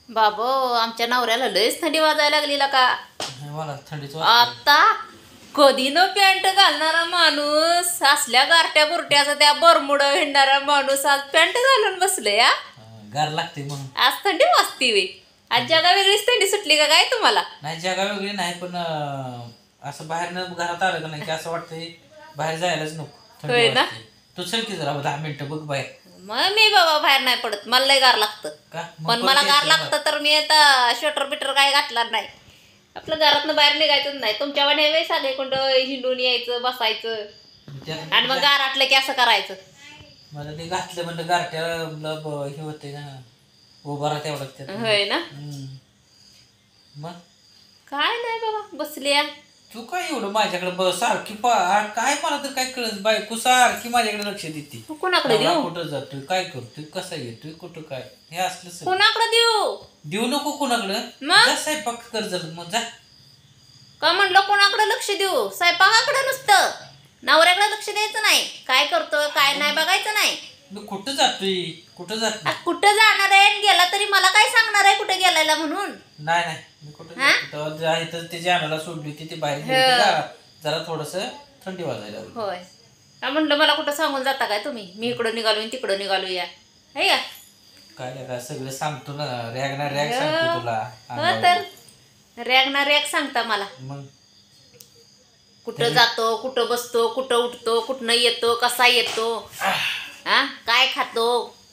बाबो आमच्या नवऱ्याला लयच थंडी वाजायला लागली का. मला थंडीच आता कधी न पॅन्ट घालणारा माणूस असल्या गारट्या बुरट्याचा त्या बरमुड हिंडणारा माणूस आज पॅन्ट घालून बसले या. गार लागते म्हणून आज थंडी वाजती वे. आज जगा वेगळीच थंडी सुटली का काय तुम्हाला. नाही जगा वेगळी नाही पण असं बाहेरनं घरात आलं का नाही की असं वाटतंय बाहेर जायलाच नको होय थंडी ना? वाजते. तू चल की जरा 10 मिनिटं बघ बाहेर. मग मी बाबा बाहेर नाही पडत, मला लय गार लागतं. का मग पण परत मला गार यायचं लागतं तर मी आता स्वेटर बिटर काय घातणार नाही. आपलं घरातनं बाहेर निघायचंच नाही. तुमच्या वाणे सगळे कुठं हिंडून यायचं बसायचं त्यात आणि मग गार आटलं की असं करायचं. मला ते घातलं म्हणलं गारट्याला हे होते ना उभा राहते एवढं त्यात. होय ना. मग काय नाही बाबा बसल्या. तू काय एवढं माझ्याकडे सारखी काय मला तर काय कळत बायको सारखी माझ्याकडे लक्ष देते. कोणाकडे देऊ कुठं जातोय काय करतोय कसा येतोय कुठं काय हे असलं सगळं. कोणाकडे देऊ देऊ नको कोणाकडं. मग? जा स्वयंपाक कर जर मग जा. का म्हणलं कोणाकडे लक्ष देऊ. स्वयंपाकाकडे नुसतं नवऱ्याकडे लक्ष द्यायचं नाही. काय करतोय काय नाही बघायचं नाही. मी कुठं जातोय कुठं जात आज कुठं जाणार आहे आणि गेला तरी मला काय सांगणार आहे कुठे गेलायला म्हणून. नाही नाही मी कुठं हा? जातो आहे तर त्याची आणायला सोडली होती ती बाहेर गेली होती का, जरा थोडस थंडी वाजायला लागली. होय का म्हणलं मला कुठं सांगून जाता काय तुम्ही. मी इकडं निघालो आणि तिकडं निघालो या है का. काय काय सगळं सांगतो ना रॅग ना रॅग सांगतो तुला हो अंगावर. तर रॅग ना रॅग सांगता मला. मग कुठं जातो कुठं बसतो कुठं उठतो कुठनं येतो कसा येतो हा काय खातो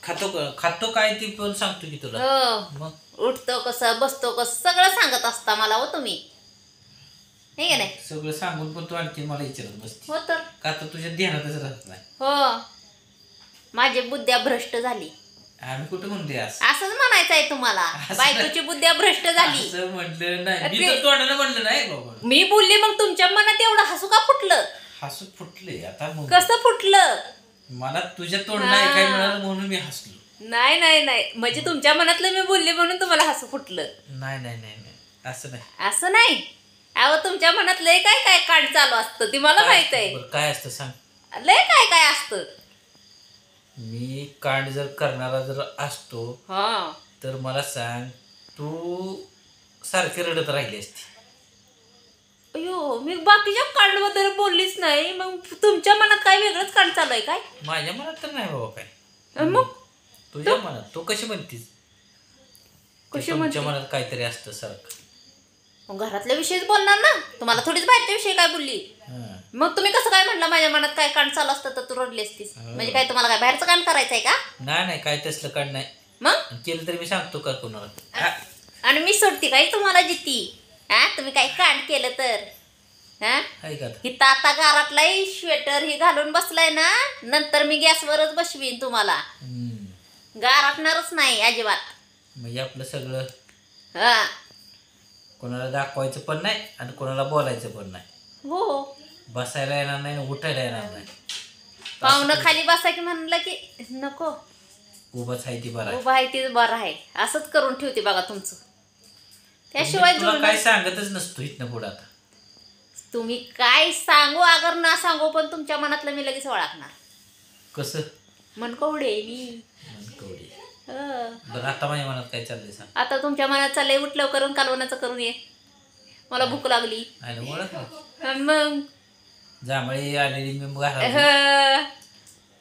खातो काय ती पण सांगतो की तुला. हो मग उठतो कसं बसतो कसं सगळं सांगत असता मला हो तुम्ही हे का नाही. सगळं सांगून पण तू आणखी मला विचारत बसते हो तर का तर तुझ्या ध्यानातच राहत नाही. हो माझी बुद्ध्या भ्रष्ट झाली आम्ही कुठं म्हणते असंच म्हणायचं आहे तुम्हाला. बायकोची बुद्ध्या भ्रष्ट झाली. असं म्हटलं नाही मी तर तोंडानं म्हणलं नाही बाबा. मी बोलली मग तुमच्या मनात एवढं हसू का फुटलं. हसू फुटले आता मग कसं फुटलं. मला तुझ्या तोंडाला काय मिळालं म्हणून मी हसलो. नाही नाही नाही म्हणजे तुमच्या मनातलं मी बोलले म्हणून तुम्हाला हसू फुटलं. नाही नाही नाही नाही असं नाही. असं नाही. अहो तुमच्या मनात लय काय काय कांड चालू असतं ती मला माहित आहे. बरं, काय असतं सांग. लय काय काय असतं. मी कांड जर करणारा जर असतो हा तर मला सांग तू सारखी रडत राहिली असती. अयो मी बाकीच्या कांडबद्दल बोललीच नाही. मग तुमच्या मनात काय वेगळंच कांड चालू आहे काय. माझ्या मनात तर नाही बाबा काय. मग तुझ्या मनात तू कशी म्हणतीस कशी तुमच्या मनात काहीतरी असतं सारखं. मग घरातल्या विषयीच बोलणार ना. तुम्हाला थोडीच बाहेरच्या विषयी काय बोलली. हां. मग तुम्ही कसं काय म्हणलं माझ्या मनात काय कांड चालू असतं तर तू रडली असतीस. म्हणजे काय तुम्हाला काय बाहेरचं कांड करायचंय का. नाही नाही काय तसलं कांड नाही. मग केलं तरी मी सांगतो का कोणाला. आणि मी सोडते काय तुम्हाला जिती. हा तुम्ही काही कांड केलं तर हा आहे का आता? हिथं आता घरातलाही स्वेटर ही घालून बसलाय ना नंतर मी गॅसवरच बसवीन तुम्हाला. गारटणारच नाही अजिबात. म्हणजे आपलं सगळं हा कोणाला दाखवायचं पण नाही आणि कोणाला बोलायचं पण नाही. हो बसायला येणार नाही आणि उठायला येणार नाही. पाहुणं खाली बसा की म्हणलं की नको उभाच आहे ती बरं. उभा आहे तीच बरं आहे. असंच करून ठेवते बघा तुमचं. त्याशिवाय तुला जुळणार- काय सांगतच नसतो इथनं पुढं आता. तुम्ही काय सांगू अगर ना सांगू पण तुमच्या मनातलं मी लगेच ओळखणार. कसं मनकवडे मी. मनकवडी. हं. बरं आता माझ्या मनात काय चाललंय सांग. आता तुमच्या मनात चाललंय उठलं करून कालवणाचं करून ये. मला भूक लागली. आहे ना ओळख ना. आणि मग जांभळी आलेली मी घालायची.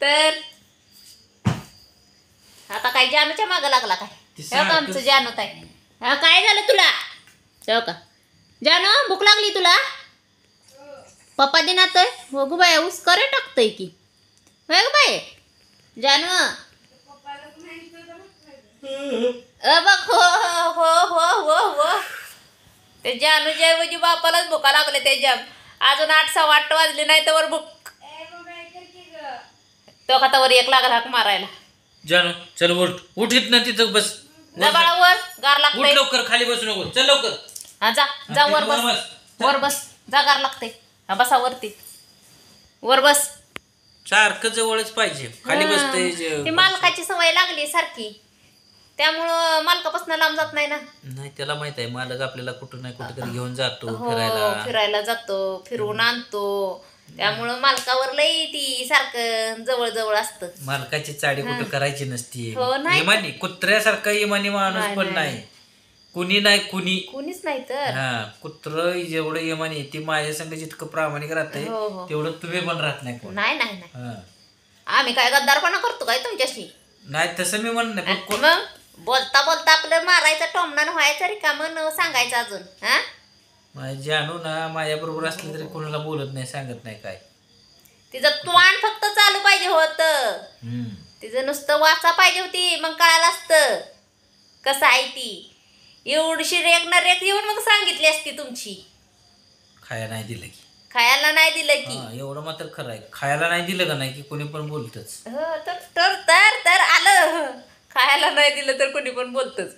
तर आता काय जानूच्या मागं लागला काय. ती हो का आमचं सारखंच- जानूत आहे. हा काय झालं तुला हो का जानू भूक लागली तुला. पप्पा दिनात हो गो बाय ऊस करे टाकतंय की होय ग बाय जानू. बघ हो हो हो हो हो ते जानूच्या ऐवजी बापालाच भुका लागले त्याच्या. अजून 8:15 वाजले नाही तर भूक तो खाता वर एक लागला हाक मारायला. जानू चल उठ येत ना तिथं बस. जा बाळा वर गार उठ लागतंय. लवकर खाली बसू नको चल लवकर. हा जा जा वर तिथं बस वर बस जा गार लागतंय. हा बसा वरती वर बस. सारखं जवळच पाहिजे खाली बसतंय. ती मालकाची सवय लागली सारखी त्यामुळं मालकापासून लांब जात नाही ना. नाही त्याला माहित आहे मालक आपल्याला कुठं नाही कुठं तरी घेऊन जातो हो फिरायला. फिरायला जातो फिरवून आणतो. त्यामुळं मालकावर लई ती सारखं जवळ जवळ असतं. मालकाची चाडी कुठं करायची नसती. हो, नाही. इमानी कुत्र्यासारखा इमानी माणूस पण नाही. कुणी नाही कुणी. कोणीच नाही तर. हा कुत्र जेवढं यमाने ती माझ्या संग जितकं प्रामाणिक राहतंय हो, हो. तेवढं तुम्ही पण राहत नाही कोण. नाही नाही नाही हा. आम्ही काय गद्दारपणा करतो काय तुमच्याशी? नाही तसं मी म्हणत नाही पण मग बोलता बोलता आपलं मारायचं टोमणा व्हायचं रिकामं न सांगायचं अजून. हा माझी जानू ना माझ्या बरोबर असली तरी कोणाला बोलत नाही सांगत नाही काय. तिचं तोंड फक्त चालू पाहिजे होतं. हम्म. तिचं नुसतं वाचा पाहिजे होती मग कळालं असतं कसं आहे ती. एवढीशी रेग ना रेग येऊन मग सांगितली असती तुमची. खायला नाही दिलं की. खायला नाही दिलं की. हा, एवढं मात्र खरं आहे. खायला नाही दिलं का नाही की कोणी पण बोलतच. हो तर तर तर तर आलं. खायला नाही दिलं तर कोणी पण बोलतच.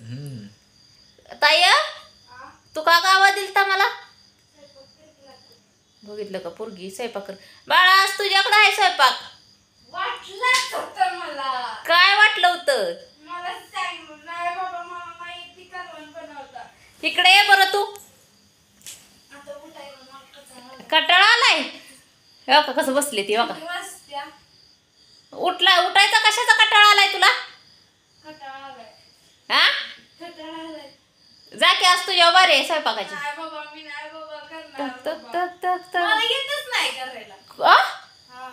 ताई तू का गावा दिलता मला? बघितलं का पोरगी स्वयंपाक कर. बाळा आज तुझ्याकडे आहे स्वयंपाक. वाटलंच होतं मला. काय वाटलं होतं? मला सांग नाही बाबा मला माहिती कालवण बनवता. इकडे ये बरं तू. आता उठायला मला कसं कटाळा आलाय. हो का कसं बसले ती बघा. वाजत्या उठायचा कशाचा कटाळा आलाय तुला? कटाळा आलाय. हा कटाळा आलाय. जा की आज तुझ्या बारी आहे स्वयंपाकाची. नाही बाबा मी नाही बाबा तक करणार तक बाबा. तक तक तक. मला येतच नाही करायला. आ? हा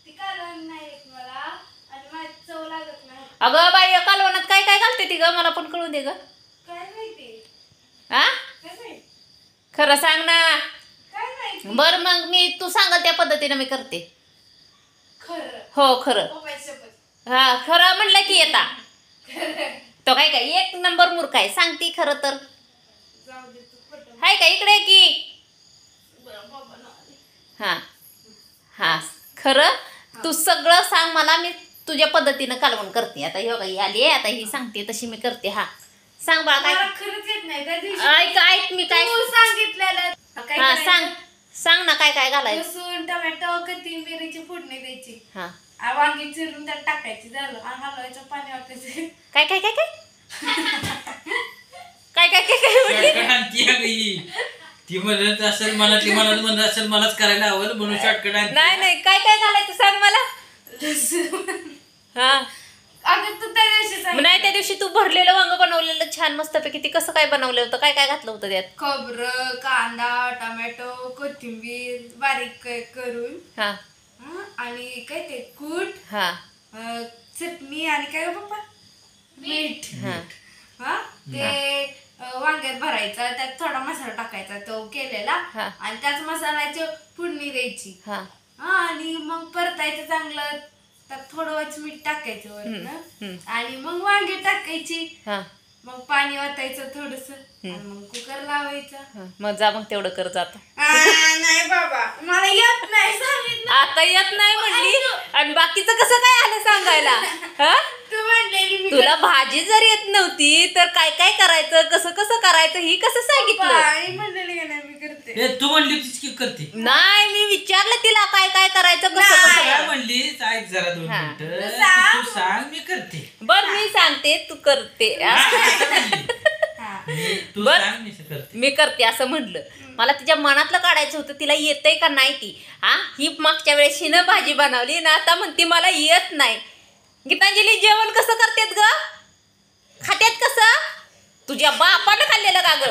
ती कालवण नाही येत मला आणि माझी चव लागत नाही. अगं बाई कालवणात काय काय घालते ती ग मला पण कळून दे ग. काय माहिती हा काय माहिती खरं सांग ना. काय माहिती. बर मग मी तू सांगाल त्या पद्धतीने मी करते. खरं हो खरं. पप्पाची शपथ. हा खरं म्हणलं की येता. खरं तो काय काय एक नंबर मूर्ख आहे सांगते खरं तर. जाऊ दे तू खोटं. हाय का इकडे की. बरं बाबा नाही. हा हा खरं तू सगळं सांग मला मी तुझ्या पद्धतीनं कालवण करते. आता ही बघा ही आली आहे आता ही सांगते तशी मी करते. हा सांग बाळा काय. मला खरंच येत नाही त्या दिवशी ऐक ऐक मी काय. तू सांगितलेलं काय हा करायचं? सांग सांग ना काय काय घालायचं. लसूण टोमॅटो कोथिंबीरची फोडणी द्यायची. हा वांगी चिरून त्यात टाकायची झालं आणि हलवायचं पाणी वाटायचं. काय काय काय काय काय काय काय काय म्हणली? शॉर्टकट आणती आहे ही. ती म्हणत असेल मनातली मनात म्हणत असेल मलाच करायला आवडेल म्हणून शॉर्टकट आणते. नाही नाही काय काय घालायचं सांग मला. हा अगं तू त्या दिवशी सांग. नाही त्या दिवशी तू भरलेलं वांग बनवलेलं छान मस्तपैकी ते कसं काय बनवलं होतं काय काय घातलं होतं त्यात. खोबरं कांदा टोमॅटो कोथिंबीर बारीक करून हा आणि काय ते कूट हा चटणी आणि काय गं पप्पा मीठ. हा हा ते वांग्यात भरायचा त्यात थोडा मसाला टाकायचा तो केलेला हा. आणि त्याच मसाल्याची फोडणी द्यायची. हा हा आणि मग परतायचं चांगलं त्यात थोडं वाच मीठ टाकायचं वरनं आणि मग वांगी टाकायची. हा मग पाणी ओतायचं थोडस आणि मग कुकर लावायचा. हा. मग जा मग तेवढं कर जात. नाही बाबा मला येत नाही सांगितलं. आता येत नाही म्हणली आणि बाकीचं कसं काय आलं सांगायला. हा तू म्हणलेली मी तुला भाजी जर येत नव्हती तर काय काय करायचं कसं कसं करायचं ही कसं सांगितलं. आई म्हणलेली का नाही मी करते. ए, तू म्हणली होतीस की करते. नाही मी विचारलं तिला काय काय करायचं कसं कसं काय करायचं. म्हणली ऐक जरा 2 हा. मिनिटं. सांग. तू सांग मी करते. बर मी सांगते तू करते. असं म्हणली. हा. तू बर. सांग मी करते. मी करते असं म्हणलं. मला तिच्या मनातलं काढायचं होतं तिला येतंय का नाही ती. हा ही मागच्या वेळेस हिनं भाजी बनवली ना आता म्हणते मला येत नाही. गीतांजली जेवण कसं करतेत ग खात्यात कसं तुझ्या बापानं खाल्लेलं का ग.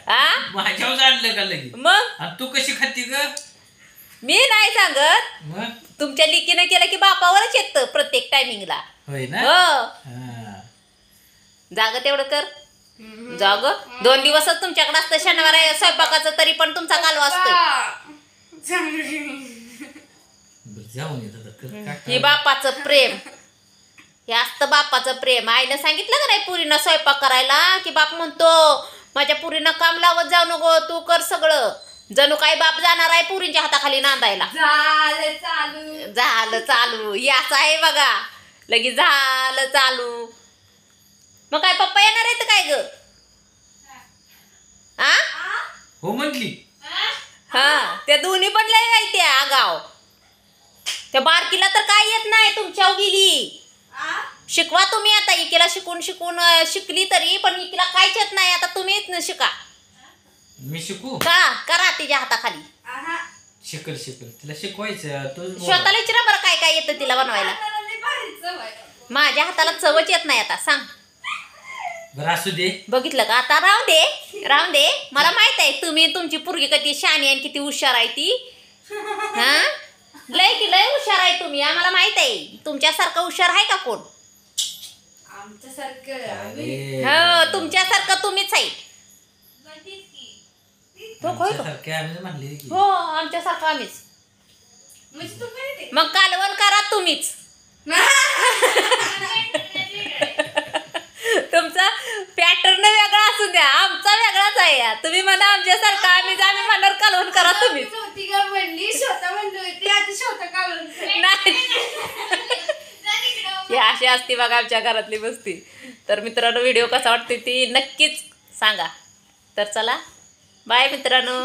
हा माझ्यावर आणलं का लगेच. मग आणि तू कशी खाती ग. मी नाही सांगत मग तुमच्या लिकीनं केलं की बापावरच येतं प्रत्येक टायमिंगला. होय ना. हो हा. जाग तेवढं कर. जाग 2 दिवसच तुमच्याकडे असतं शनिवार स्वयंपाकाचं तरी पण तुमचा कालवा असतोय. बरं, जाऊन येत आता. कर, काय हे बापाचं प्रेम हे असतं बापाचं प्रेम. आईनं सांगितलं का नाही पुरीनं स्वयंपाक करायला की बाप म्हणतो माझ्या पुरीनं काम लावत जाऊ नको तू कर सगळं. जणू काही बाप जाणार आहे पुरींच्या हाताखाली नांदायला. झालं चालू. झालं चालू याच आहे बघा लगेच झालं चालू. मग काय पप्पा येणार आहेत काय ग. आ हो म्हटली. हा त्या दोन्ही पण लय आहे त्या आगाव. त्या बारकीला तर काय येत नाही तुमच्या गेली. शिकवा तुम्ही आता इकेला शिकून शिकून शिकली तरी पण इकेला काहीच येत नाही. आता तुम्हीच शिका. मी शिकू का करा तिच्या हाताखाली. शिकल शिकल तिला शिकवायचं. तू स्वतःला विचारा बरं काय काय येतं तिला बनवायला. माझ्या हाताला चवच येत नाही आता सांग. बरं असू दे. बघितलं का आता राहून दे मला माहित आहे तुम्ही तुमची पोरगी किती शहाणी आणि किती हुशार आहे ती हा लय हुशार आहे तुम्ही आम्हाला माहित आहे तुमच्यासारखं हुशार आहे का कोण आमच्यासारखं अरे, हो तुमच्यासारखं तुम्हीच आहे तो होय का? आमच्यासारखे आम्ही म्हणले की हो आमच्यासारखं आम्हीच म्हणजे तू काय मग कालवण करा तुम्हीच तुमचा पॅटर्न वेगळा असू द्या आमचा वेगळाच आहे या. तुम्ही म्हणा आमच्यासारखं आम्ही म्हणणार कालवण करा तुम्हीच नव्हती का म्हणली स्वतः म्हणली होती आता स्वतः काढून नाही ही अशी असती बघा आमच्या घरातली बसती. तर मित्रांनो व्हिडिओ कसा वाटते ती नक्कीच सांगा. तर चला बाय मित्रांनो.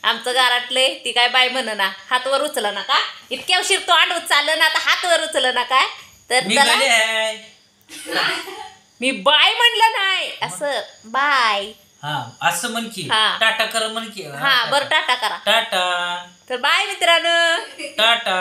आमचं घरातले ती काय बाय म्हण ना हातवर उचल ना का इतक्या उशीर तो आंड उचल ना आता हातवर उचल ना काय तर मी चला गले आहे. मी बाय म्हणलं नाही असं बाय हा असं म्हण की हा. टाटा कर म्हण की हा बरं टाटा करा टाटा तर बाय मित्रांनो टाटा